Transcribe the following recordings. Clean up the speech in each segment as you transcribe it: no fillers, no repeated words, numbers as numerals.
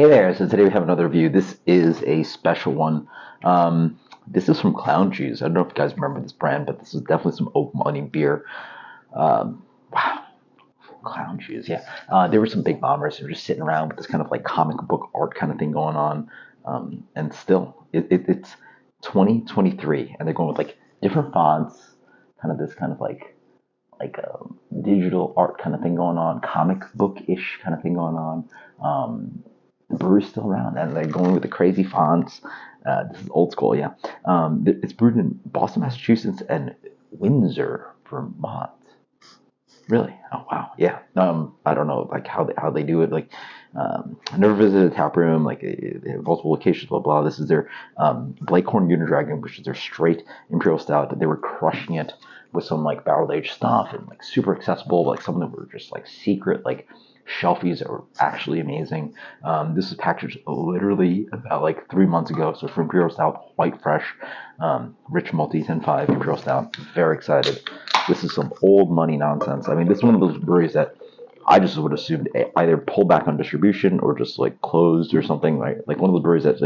Hey there, so today we have another review. This is a special one. This is from Clown Cheese. I don't know if you guys remember this brand, but this is definitely some old money beer. Wow, Clown Cheese, yeah. There were some big bombers who were just sitting around with this kind of like comic book art kind of thing going on. And still, it's 2023, and they're going with like different fonts, kind of this kind of like digital art kind of thing going on, comic book-ish kind of thing going on. The brewer's still around, and they're going with the crazy fonts. This is old school, yeah. It's brewed in Boston, Massachusetts, and Windsor, Vermont. Really? Oh wow, yeah. I don't know like how they do it. Like, I never visited a tap room. Like they have multiple locations. Blah blah. This is their Blaecorn Unidragon, which is their straight Imperial Stout. They were crushing it with some like barrel aged stuff and like super accessible. Like some of them were just like secret like shelfies that were actually amazing. This was packaged literally about like 3 months ago. So for Imperial Stout, quite fresh, rich multi 10.5 Imperial Stout. Very excited. This is some old money nonsense. I mean, this is one of those breweries that I just would assume either pulled back on distribution or just like closed or something. Like one of the breweries that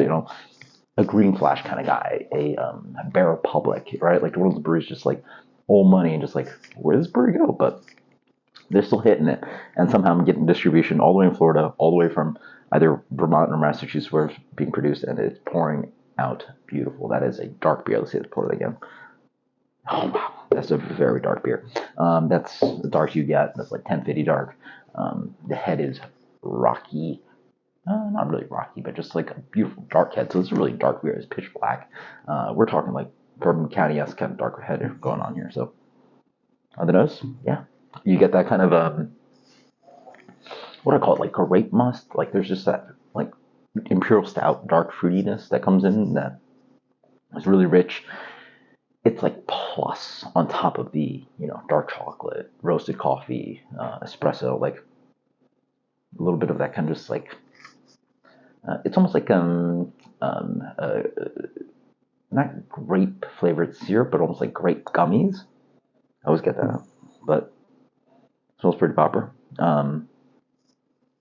a Green Flash kind of guy, a Bear Republic, right? Like one of the breweries just like old money and just like where does this brewery go? But they're still hitting it, and somehow I'm getting distribution all the way in Florida, all the way from either Vermont or Massachusetts where it's being produced, and it's pouring out beautiful. That is a dark beer. Let's see, let's pour it again. Oh wow, that's a very dark beer. That's the dark you get. That's like 1050 dark. The head is rocky, not really rocky, but just like a beautiful dark head. So it's a really dark beer. It's pitch black. We're talking like Bourbon County-esque kind of dark head going on here. So on the nose, yeah, you get that kind of what do I call it, like grape must. Like there's just that like Imperial Stout dark fruitiness that comes in that is really rich. It's like plus on top of the dark chocolate, roasted coffee, espresso, like a little bit of that kind of just like it's almost like uh, not grape flavored syrup, but almost like grape gummies. I always get that, but it smells pretty proper.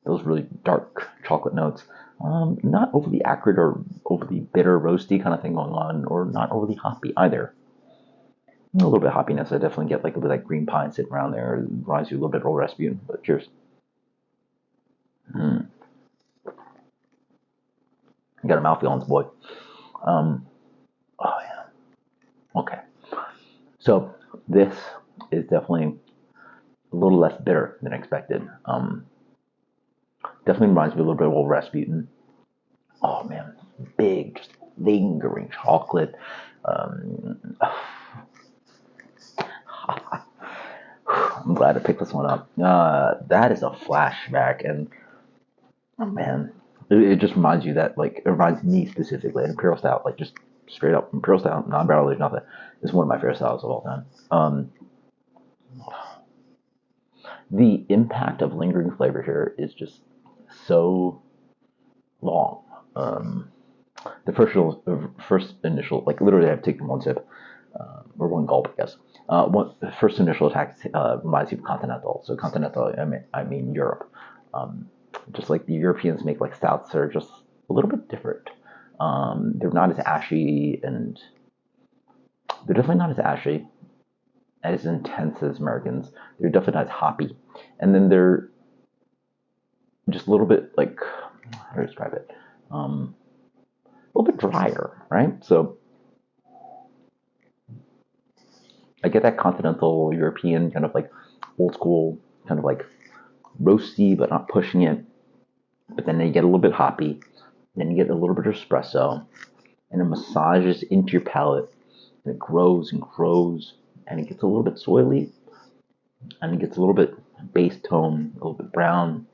Those really dark chocolate notes, not overly acrid or overly bitter, roasty kind of thing going on, or not overly hoppy either. A little bit of hoppiness. I definitely get like a bit of that green pine sitting around there. It reminds you a little bit of Old Rasputin. But cheers. You got a mouthfeel on this boy. Oh yeah. Okay. So this is definitely a little less bitter than expected. Definitely reminds me a little bit of Old Rasputin. Oh man, big, just lingering chocolate. Um, I'm glad I picked this one up. That is a flashback, and oh man, it just reminds you that like it reminds me specifically, Imperial Stout, like just straight up Imperial Stout, non-barrel aged, nothing. It's one of my favorite styles of all time. The impact of lingering flavor here is just so long. The first initial, like literally, I've taken one sip or one gulp, I guess. The first initial attack reminds you of Continental. So Continental, I mean Europe. Just like the Europeans make like stouts that are just a little bit different. They're not as ashy, and they're definitely not as ashy, as intense as Americans. They're definitely not as hoppy, and then they're just a little bit like how do I describe it? A little bit drier, right? So I get that continental European kind of like old school, kind of like roasty, but not pushing it. But then you get a little bit hoppy, then you get a little bit of espresso, and it massages into your palate, and it grows and grows, and it gets a little bit soily, and it gets a little bit base tone, a little bit brown,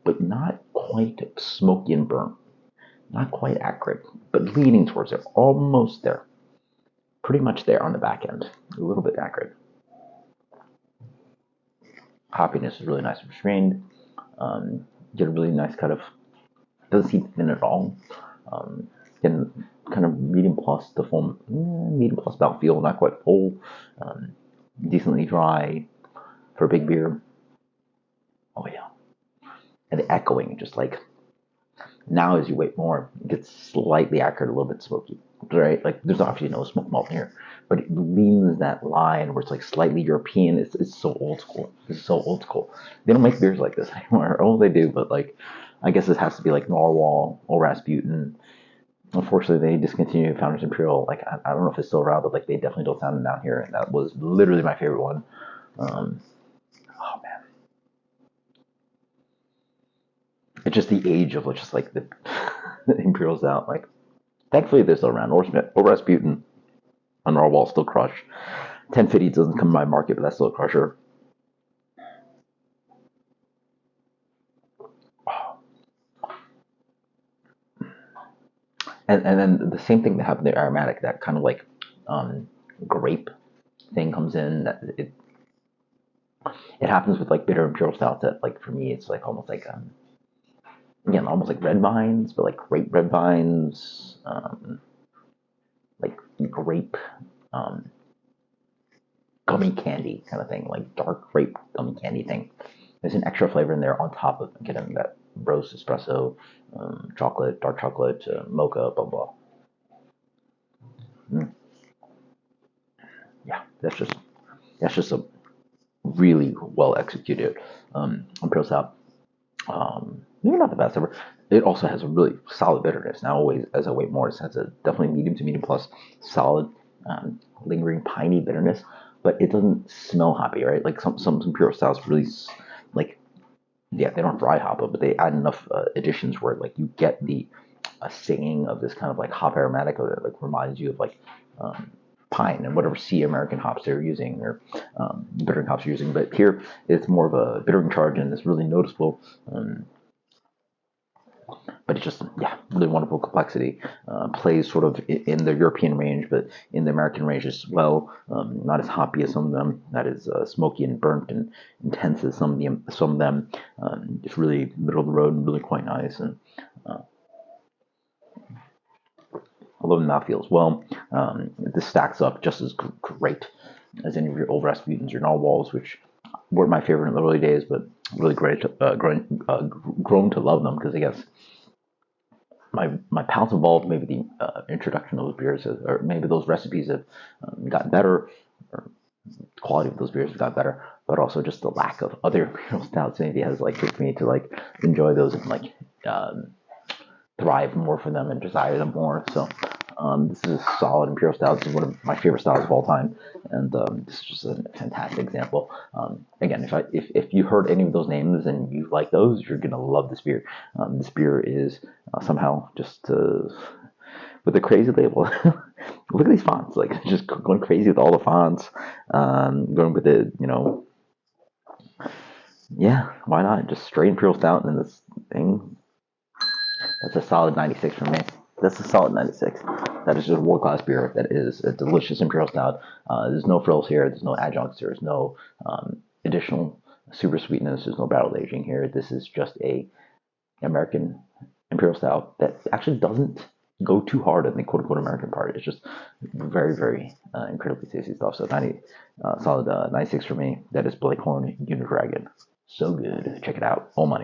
but not quite smoky and burnt, not quite acrid, but leaning towards it, almost there, pretty much there on the back end, a little bit acrid. Hoppiness is really nice and restrained. Get a really nice kind of, doesn't seem thin at all. Getting kind of medium plus the foam, medium plus mouthfeel, not quite full. Decently dry for a big beer. Oh yeah. And the echoing, just like Now, as you wait more, it gets slightly accurate, a little bit smoky, right? Like there's obviously no smoke malt in here, but it leans that line where it's like slightly European. It's so old school. It's so old school. They don't make beers like this anymore. Oh, they do, but like, I guess this has to be like Narwhal or Rasputin. Unfortunately, they discontinued Founders Imperial. Like, I don't know if it's still around, but like they definitely don't sound it down here. And that was literally my favorite one. Oh man, it's just the age of just like the Imperial Stout. Like, thankfully they're still around. Or Rasputin on Narwhal still crush. 1050 doesn't come to my market, but that's still a crusher. And then the same thing that happened to aromatic, that kind of like grape thing comes in. That it happens with like bitter imperial stouts. That like for me, it's like almost like again almost like red vines, but like grape red vines, like grape um, gummy candy kind of thing, like dark grape gummy candy thing. There's an extra flavor in there on top of getting that roast espresso, chocolate, dark chocolate, mocha, blah blah. Mm, yeah, that's just a really well executed imperial stout. Maybe not the best ever. It also has a really solid bitterness. Now, always as I wait more, it has a definitely medium to medium plus solid, lingering piney bitterness, but it doesn't smell hoppy, right? Like some imperial stouts really like, yeah, they don't dry hop it, but they add enough additions where like you get the singing of this kind of like hop aromatic that like reminds you of like um, pine and whatever sea American hops they're using, or bittering hops you're using. But here it's more of a bittering charge and it's really noticeable. But it's just, yeah, really wonderful complexity. Plays sort of in the European range, but in the American range as well. Not as hoppy as some of them, not as smoky and burnt and intense as some of them. Just really middle of the road and really quite nice. And I love the mouthfeel as well. This stacks up just as great as any of your old Rasputins or Narwhals, which were my favorite in the early days, but really great, grown to love them because I guess my palate's evolved. Maybe the introduction of those beers, or maybe those recipes have gotten better, or the quality of those beers has got better, but also just the lack of other imperial stouts maybe has like tricked me to like enjoy those and like thrive more for them and desire them more. So this is a solid imperial stout. This is one of my favorite stouts of all time, and this is just a fantastic example. Again, if you heard any of those names and you like those, you're gonna love this beer. This beer is somehow just with a crazy label. Look at these fonts, like just going crazy with all the fonts. Going with it, yeah, why not? Just straight imperial stout and this thing. That's a solid 96 for me. That's a solid 96. That is just world class beer. That is a delicious imperial stout. There's no frills here. There's no adjuncts. There's no additional super sweetness. There's no barrel aging here. This is just a American imperial stout that actually doesn't go too hard in the quote unquote American part. It's just very, very incredibly tasty stuff. So solid 96 for me. That is Blaecorn Unidragon. So good. Check it out. All money.